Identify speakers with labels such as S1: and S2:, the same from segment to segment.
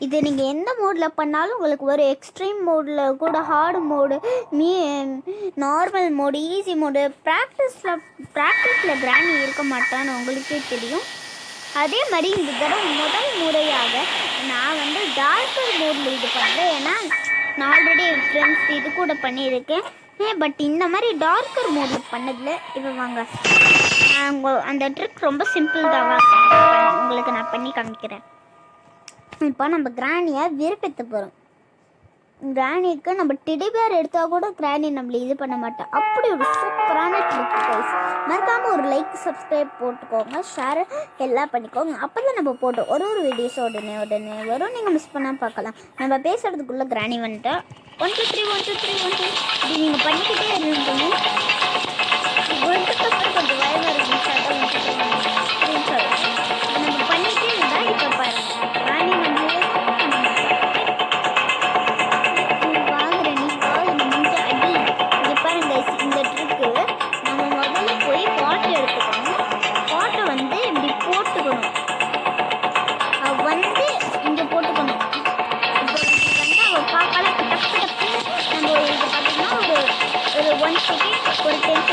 S1: இது நீங்கள் எந்த மோடில் பண்ணாலும் உங்களுக்கு ஒரு எக்ஸ்ட்ரீம் மோடில் கூட, hard mode, normal mode, easy mode, ப்ராக்டிஸில் கிராணி இருக்க மாட்டான்னு உங்களுக்கே தெரியும். அதே மாதிரி இந்த தடவை முதல் முறையாக நான் வந்து டார்க்கர் மோடில் இது பண்ணுறேன். ஏன்னா நான் ஆல்ரெடி ஃப்ரெண்ட்ஸ் இது கூட பண்ணியிருக்கேன். பட் இந்த மாதிரி டார்க்கர் மோடில் பண்ணதில் இப்போ வாங்க அந்த ட்ரிக் ரொம்ப சிம்பிள் தான். உங்களுக்கு நான் பண்ணி காமிக்கிறேன். இப்போ நம்ம கிராணியை விருப்பத்த போகிறோம். கிராணிக்கு நம்ம டெடிபேர் எடுத்தால் கூட கிராணி நம்மளை இது பண்ண மாட்டோம். அப்படி ஒரு சூப்பரான ட்ரிக் கைஸ். மறக்காமல் ஒரு லைக், சப்ஸ்கிரைப் போட்டுக்கோங்க, ஷேர் எல்லாம் பண்ணிக்கோங்க. அப்போ தான் நம்ம போட்டோம் ஒரு வீடியோஸ் உடனே வரும். நீங்கள் மிஸ் பண்ணால் பார்க்கலாம். நம்ம பேசுகிறதுக்குள்ளே கிராணி வந்துட்டா 1 2 3 1 2 3 1 2 இப்படி நீங்கள் பண்ணிக்கிட்டே இருந்தீங்க. கொஞ்சம் பயமாக இருக்கும். நம்ம பண்ணிகிட்டே இருந்தால் இப்போ பாருங்கள் கிராணி நம்ம ஒரு 1 செகண்ட் ஒரு 10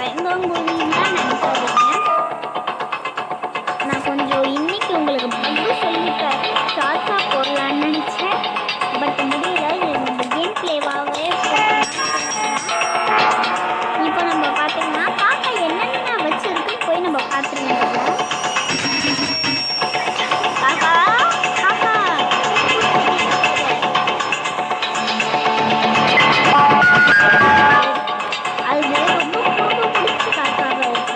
S1: பயங்கங்குழிலாம் நினைக்காதீங்க. நான் கொஞ்சம் இன்னைக்கு உங்களுக்கு பதில் சொல்லிட்டேன் ஷார்ட்ஸாக போடலான்னு நினச்சேன். பட் முடியல. நம்ம கேம் பிளேவாகவே இப்போ நம்ம பார்த்தீங்கன்னா காக்கா என்னென்ன வச்சுருக்குன்னு போய் நம்ம பார்த்துருந்தோம். காக்கா காக்கா அது ரொம்ப பிடிச்சி காக்காவை இருக்கு.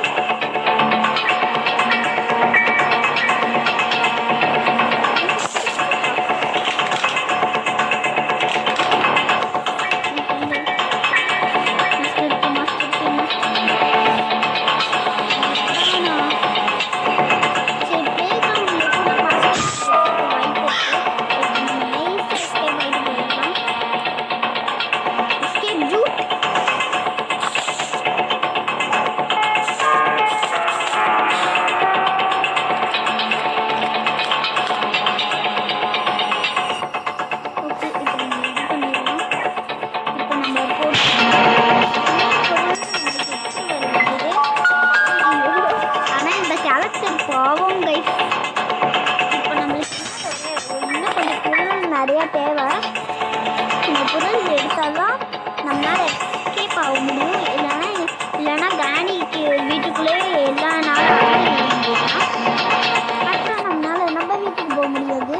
S1: நிறையா தேவை. இந்த பொருள் எடுத்தால் தான் நம்மளால் எஸ்கேப் ஆக முடியும். இல்லைன்னா கிராணிக்கு வீட்டுக்குள்ளேயே எல்லா நாளும் அப்புறம் நம்மளால் நம்ம வீட்டுக்கு போக முடியாது.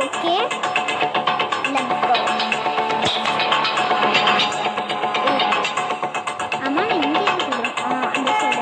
S1: Okay let's go. ஆமாம் நான் இங்கே இருக்குது. அந்த சைடு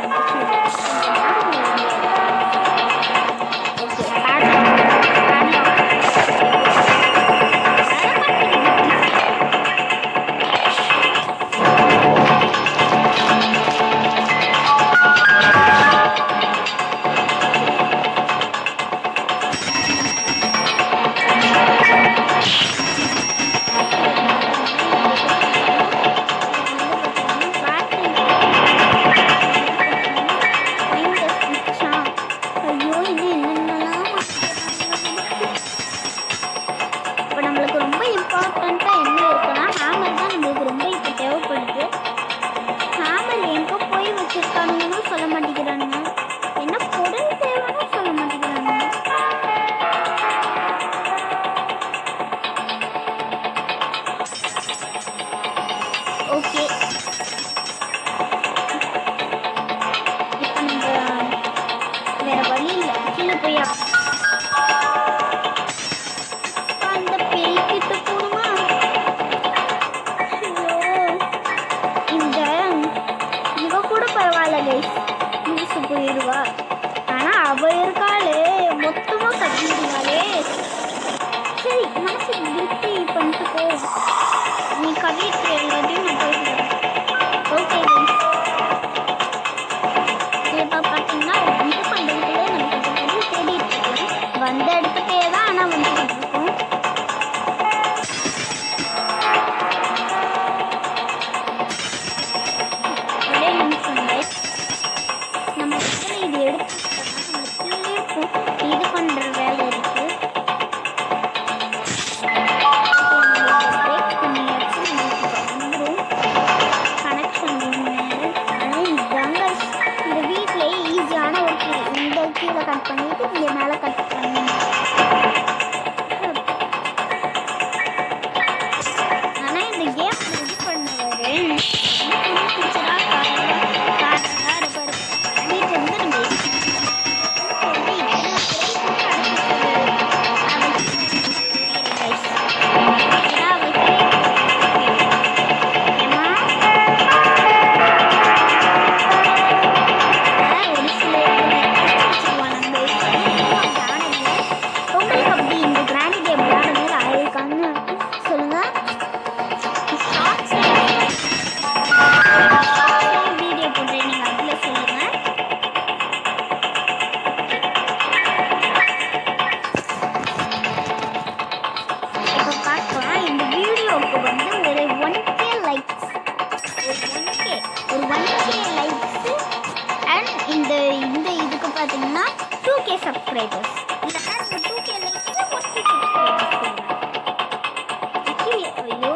S1: சொல்ல மாட்டேங்கிறானுங்க. என்ன பொருள் தேவைன்னு சொல்ல மாட்டேங்கிறானுங்க. ஓகே இப்போ நம்ம வேற வழி இல்லை. கீழே போய் அந்த பேய்கிட்ட போகணுமா? இந்த இவ கூட பரவாயில்ல கைஸ், முடிச்சு போயிடுவா. ஆனால் அவ இருக்காளே மொத்தமாக கட்டிடுவாளே. சரி மனசு திருப்தி பண்ணிட்டு போ. நீ கவிட்டு எல்லாத்தையும் நான் போயிடுவேன். ஓகே கைஸ், இப்போ பார்த்தீங்கன்னா இது பண்ணுறதுக்குள்ளே நமக்கு வந்து தேடிட்டு இருக்கேன். வந்த இடத்துக்கே தான் ஆனால் வந்துட்டு இருக்கோம். ஒரே நிமிஷம் கைஸ், நம்ம இடத்துல இது எடுத்துக்கிட்டோம்னா நம்ம இது பண்ணுற வேலை இருக்குது. பிரேக் பண்ணியாச்சு. வந்துடும் கனெக்ஷன் மேலே. ஆனால் இதுதாங்க இந்த வீட்டிலேயே ஈஸியான ஒரு இந்த கீழே கட் பண்ணிட்டு இங்கே மேலே கட் பண்ணி ஆனால் இந்த கேம் இது பண்ணுவாரு பிடிச்சதா காரணம் இருப்பார். வீட்டில் இருந்து நம்ம பார்த்தீங்கன்னா 2K சப்ஸ்கிரைபர்ஸ். இல்லைன்னா நம்ம 2K லைக்ஸில் 1K சப்ஸ்கிரைபர்ஸ். ஐயோ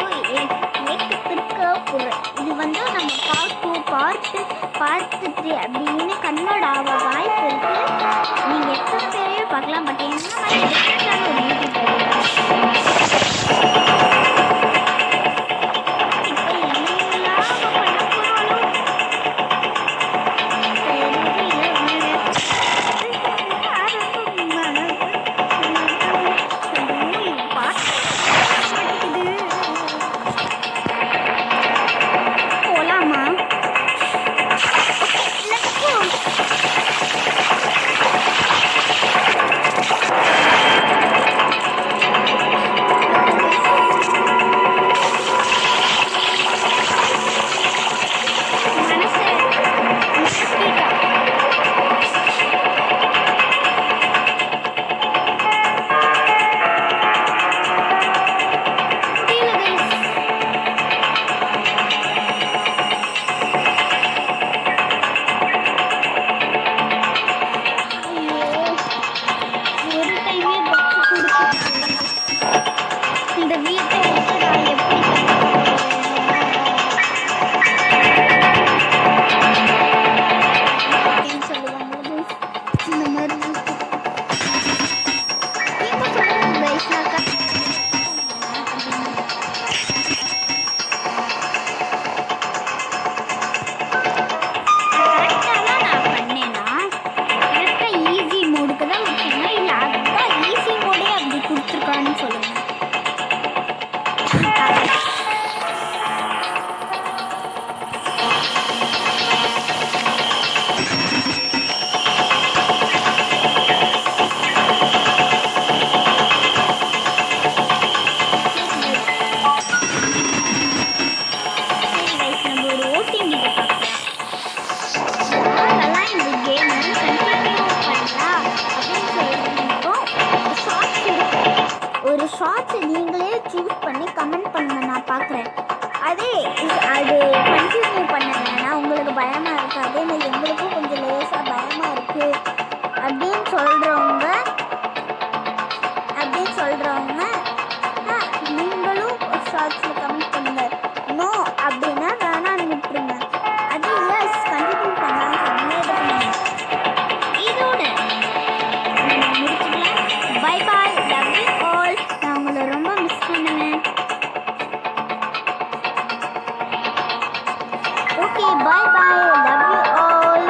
S1: Bye bye. Love you all.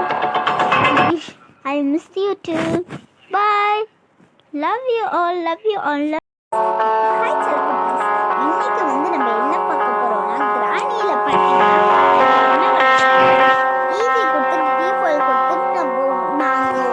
S1: I miss you too. Bye. Love you all. Love you all. Hi செல்லக்குட்டீஸ். இன்னைக்கு வந்து நம்ம என்ன பார்க்க போறோம்னா கிரானியில பார்த்தீங்கன்னா ஈஸி கொடுத்து டிஃபால்ட் கொடுத்து நாங்கள்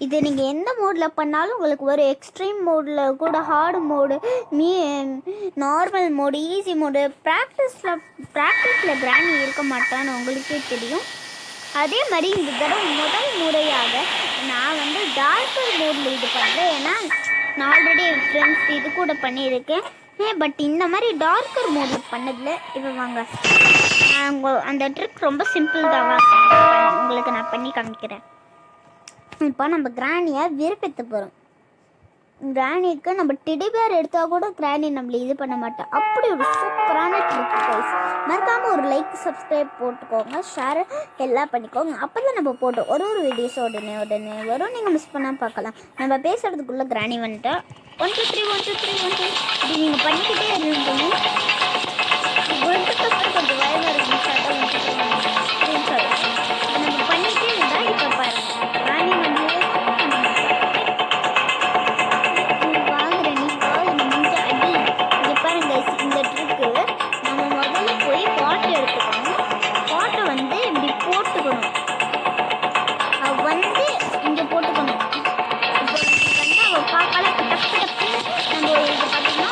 S1: இது நீங்கள் எந்த மோடில் பண்ணாலும் உங்களுக்கு ஒரு எக்ஸ்ட்ரீம் மோடில் கூட hard mode normal mode easy mode ப்ராக்டிஸில் கிராணி இருக்க மாட்டான்னு உங்களுக்கே தெரியும். அதே மாதிரி இந்த தடவை முதல் முறையாக நான் வந்து டார்க்கர் மோடில் இது பண்ணுறேன். ஏன்னா நான் ஆல்ரெடி என் ஃப்ரெண்ட்ஸ் இது கூட பண்ணியிருக்கேன். பட் இந்த மாதிரி டார்க்கர் மோடில் பண்ணதில் இப்போ வாங்க அந்த ட்ரிக் ரொம்ப சிம்பிள் தான். உங்களுக்கு நான் பண்ணி காமிக்கிறேன். இப்போ நம்ம கிராணியை விருப்பத்த போகிறோம். கிராணிக்கு நம்ம டெடிபேர் எடுத்தால் கூட கிராணி நம்மளை இது பண்ண மாட்டோம். அப்படி ஒரு சூப்பரான ட்ரிக் கைஸ். மறக்காமல் ஒரு லைக் சப்ஸ்கிரைப் போட்டுக்கோங்க, ஷேர் எல்லாம் பண்ணிக்கோங்க. அப்போ தான் நம்ம போட்டோம் ஒரு வீடியோஸ் உடனே வரும். நீங்கள் மிஸ் பண்ணால் பார்க்கலாம். நம்ம பேசுகிறதுக்குள்ளே கிராணி வந்துட்டோம். 1 2 3 1 2 3 1 2 இப்படி நீங்கள் பண்ணிக்கிட்டே இருந்தீங்க. கொஞ்சம் வயதாக இருக்கும் நம்ம பண்ணிகிட்டே இருந்தால் இப்போ பாருங்கள் கிராணி வந்து இந்த ட்ரிக்கு நம்ம முதல்ல போய் பாட்டை எடுத்துக்கணும். பாட்டை வந்து இப்படி போட்டுக்கணும். வந்து இங்கே போட்டுக்கணும். இப்போ வந்து அவள் பார்க்கல டப்பு நம்ம இது பார்த்தீங்கன்னா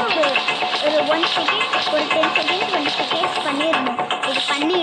S1: ஒரு 1 செகண்ட் ஒரு 10 செகண்ட் 20 செகண்ட்ஸ் பண்ணிடணும். இது பண்ணி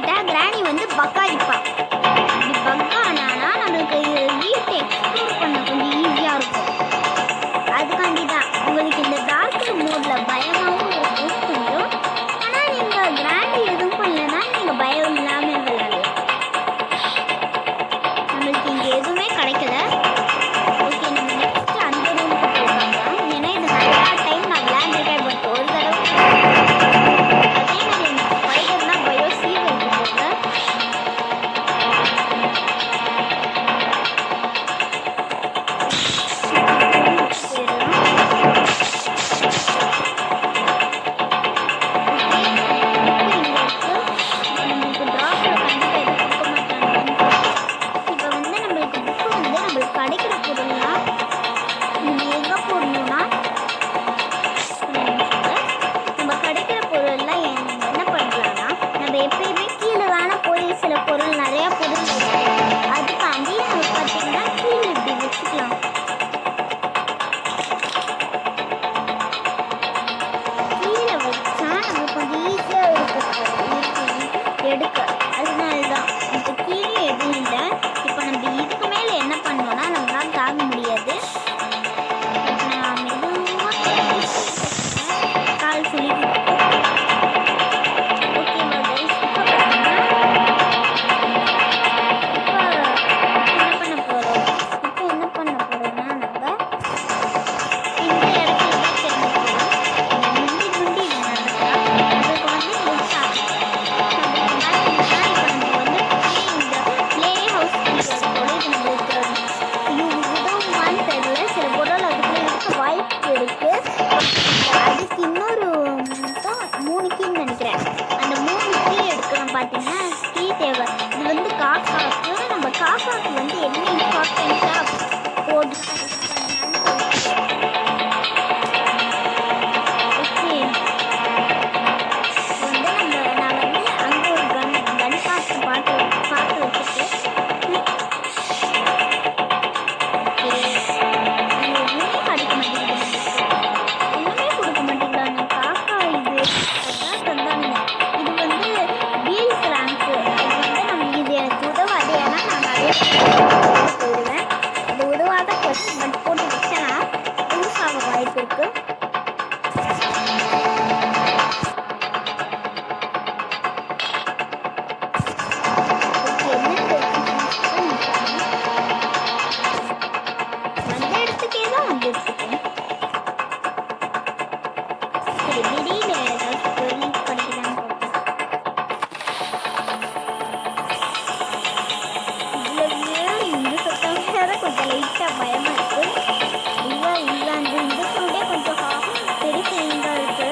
S1: பயமாக இருக்குது. இல்லை இல்லை இந்த சவுண்டே கொஞ்சம் பெருசாக இருக்குது.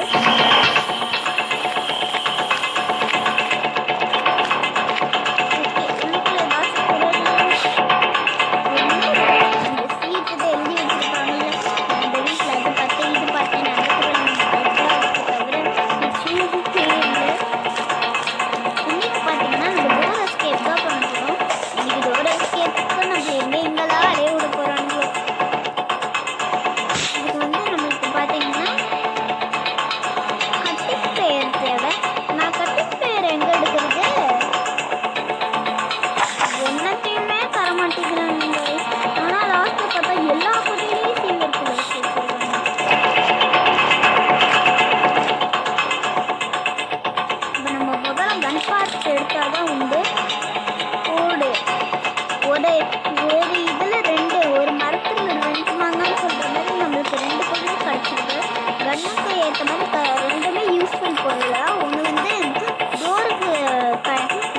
S1: எடுத்தாதான் உண்டு. ஒரு இதில் ஒரு மரத்தில் 2 மாங்கான்னு சொல்கிற மாதிரி நம்மளுக்கு 2 பொருள் கிடச்சிருக்கு. கன்னுக்கு ஏற்ற மாதிரி ரெண்டுமே யூஸ்ஃபுல் பொருள். ஒன்று வந்து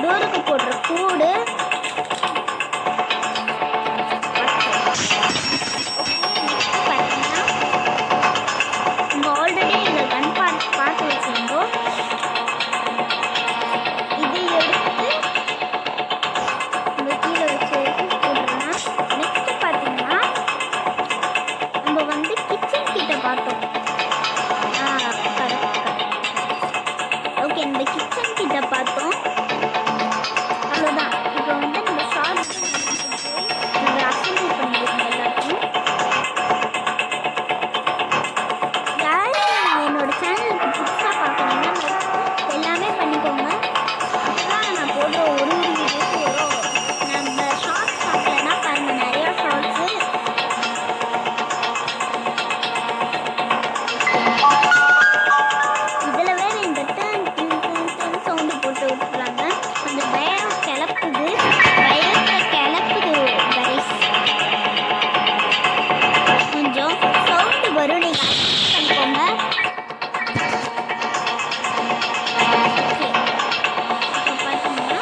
S1: டோருக்கு போடுற கூடு, பார்த்தீங்கன்னா நம்ம ஆல்ரெடி இந்த கன் பார்த்து வச்சுருந்தோம். இந்த கிச்சன் கிட்ட பார்த்தோம். அவ்வளோதான். இப்போ வந்து நம்ம ஷார்ட்ஸ் நம்ம அசம்பிள் பண்ணிடுவோம் எல்லாத்தையும். யாரும் என்னோட சேனலுக்கு புதுசாக பார்க்குறீங்கன்னா எல்லாமே பண்ணிக்கோங்க. அப்போதான் நான் போடுற ஒரு வீடியோஸும் வரும். நம்ம ஷார்ட்ஸ் பார்க்கலன்னா பாருங்கள், நிறையா ஷார்ட்ஸு. இதில் வேறு இந்த சவுண்டு போட்டு விட்டுறாங்க. கொஞ்சம் பயத்தை கிளப்புது கைஸ். கொஞ்சம் சவுண்டு வரும், நீங்கள் பண்ணிக்கோங்க. இப்போ பார்த்தீங்கன்னா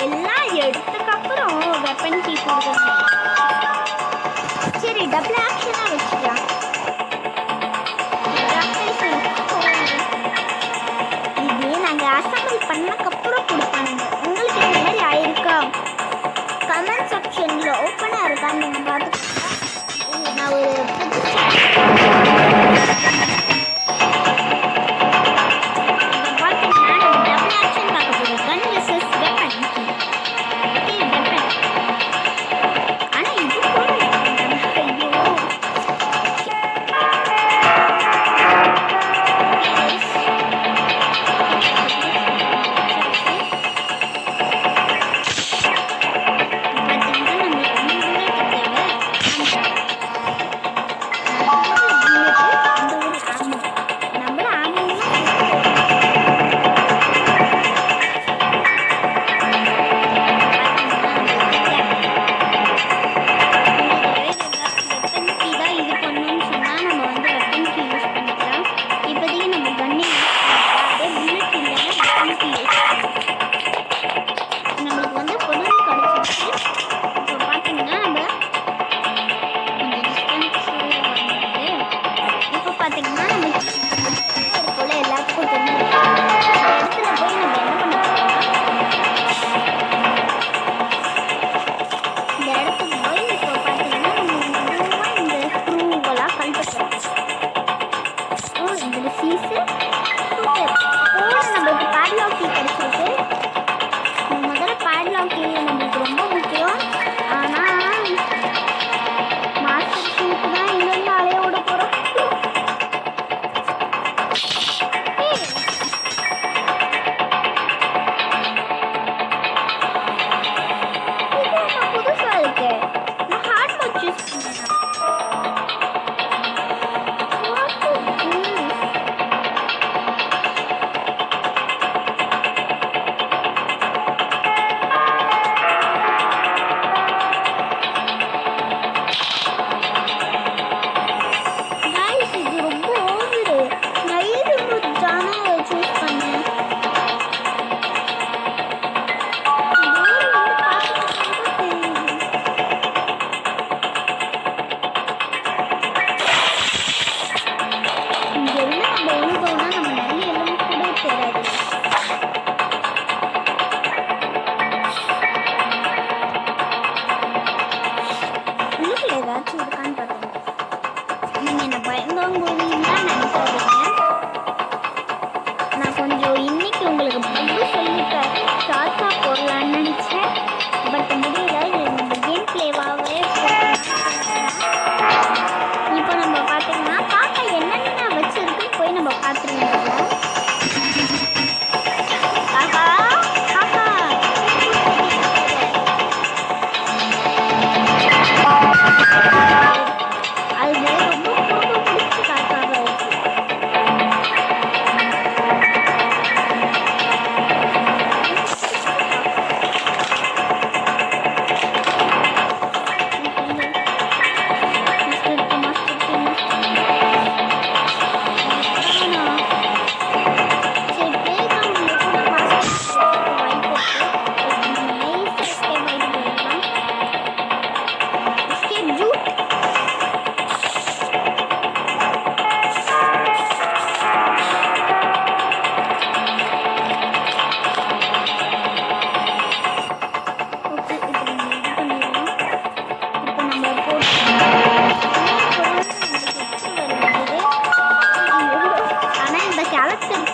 S1: எல்லாம் எடுத்ததுக்கப்புறம் வெப்பன் கீ கொடுக்கணும். சரி, டபுள் ஆக்ஷனாக வச்சுக்கலாம். இது நாங்கள் அசம்பிள் பண்ணக்கப்புறம் கொடுப்பானுங்க. உங்களுக்கு இந்த மாதிரி ஆயிருக்கா? கமெண்ட் செக்ஷனில் ஓப்பனாக இருக்கான்னு நீங்கள் பார்த்துக்கோங்க. நான் ஒரு நம்மளுக்கு ரொம்ப முக்கியம். ஆனால் மாஸ்டர் ஷீட்டு தான் இங்கேருந்து அலைய விட போகிறோம். புதுசாக இருக்கு. நான் ஹார்ட் மோட் சூஸ் பண்ணுறேன்.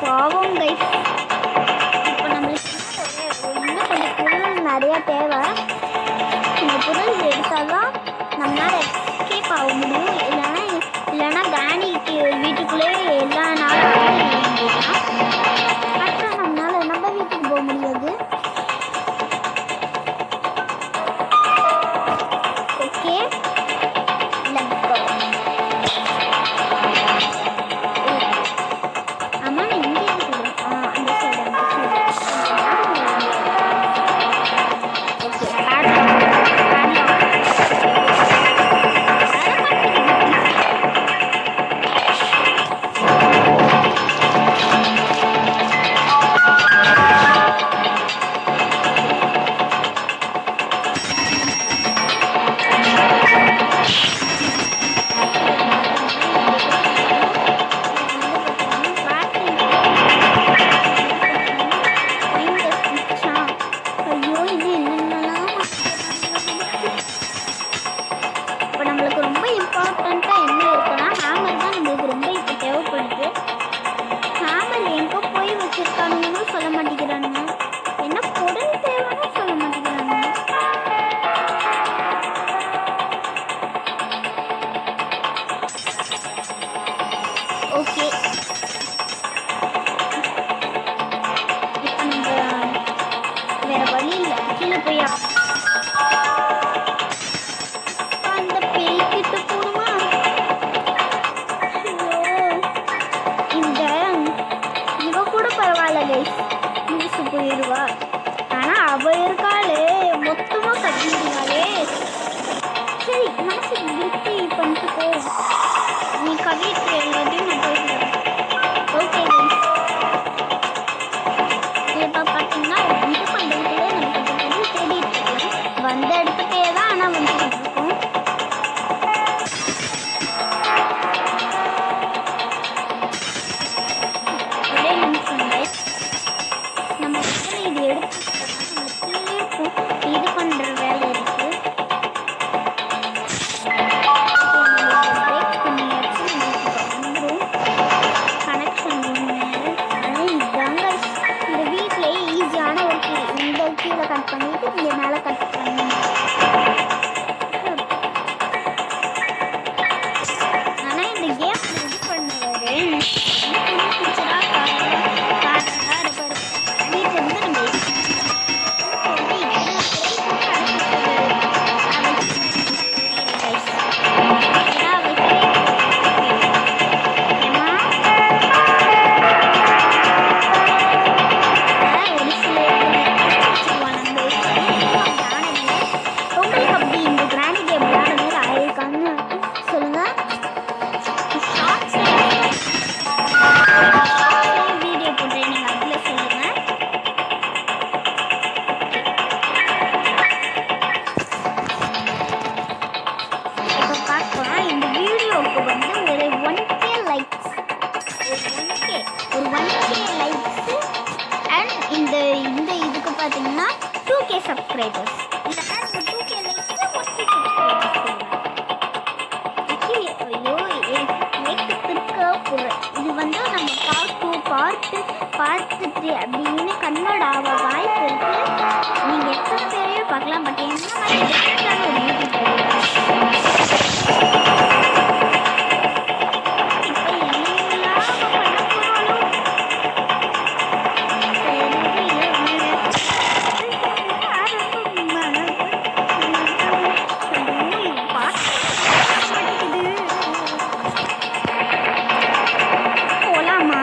S1: பாவம் கைஸ். இப்போ நம்மளுக்கு இன்னும் கொஞ்சம் பொருள் நிறையா தேவை. இந்த பொருள் எடுத்தால்தான் நம்மளால் எஸ்கேப் ஆக முடியும். இல்லைன்னா கிராணிக்கு வீட்டுக்குள்ளே எல்லா நாளும் அப்புறம் நம்மளால் நம்ம வீட்டுக்கு போக முடியாது. Okay, let's go. ஆமாம், நான் இங்கே அந்த சைடு சொல்ல மாட்டேங்கிறானுங்க. என்ன பொருள் தேவைன்னு சொல்ல மாட்டேங்கிறானுங்க. ஓகே, இப்போ நம்ம வேற வழி இல்லை, கீழே போய் அந்த பேய்கிட்ட போடுமா. இந்த இவ கூட பரவாயில்ல கைஸ், மிஸ் போயிடுவா. ஆனால் அவள் இருக்காளே மொத்தமாக கட்டிடுவாளே. சரி, மனசு திருப்தி பண்ணிட்டு போ. நீ கவிட்டு எல்லாத்தையும் நான் போயிடுவேன். ஓகே கைஸ், இப்போ பார்த்தீங்கன்னா இது பண்ணுறதுக்குள்ளே நம்ம கொஞ்சம் தேடிட்டு இருக்கோம். வந்த இடத்துக்கே தான் ஆனால் வந்துட்டு இருக்கோம். ஒரே நிமிஷம் கைஸ், நம்ம இது எடுத்து இது பண்ணுற வேலை இருக்கு. பிரேக் பண்ணியாச்சு, வந்துடும் கனெக்ஷன் ஒன்று. ஆனால் இதுதாங்க இந்த வீட்டிலேயே ஈஸியான ஒர்க்கு. இந்த கீழே கட் பண்ணிட்டு இந்த மேலே கட் பண்ணி. ஆனால் இந்த கேம் இது பண்ணுவாரு பிடிச்சதா காரணம் இருப்பார். வீட்டில் வந்து நம்ம உங்களுக்கு அப்படி இந்த கிராண்டி கேம் விளையாடுறது ஆயிருக்கான்னு சொல்லுங்க. வீடியோ போடுறேன், நீங்கள் அதில் சொல்லுங்க. இப்போ பார்க்கலாம், இந்த வீடியோவுக்கு வந்து ஒரு 1K லைக்ஸ், ஒரு 1K லைக்ஸு அண்ட் இந்த இதுக்கு பார்த்தீங்கன்னா 2K சப்ஸ்கிரைபர்ஸ். இந்த 2K லைக்ஸு 1K சப்ஸ்கிரைபர்ஸ். ஐயோ, ஏக்கத்திற்க போகிறேன். இது வந்து நம்ம பார்ட் 2 பார்ட் 3 அப்படின்னு கன்வெர்ட் ஆக வாய்ப்பு இருக்குது. நீங்கள் எத்தனை பேரையும் பார்க்கலாம். பட் என்ன மாதிரி டிஃப்ரெண்டான ஒரு யூடியூப் போலாமா?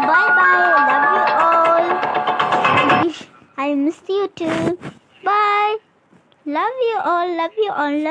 S1: bye bye. Love you all. I miss you too. Bye. Love you all. Love you all.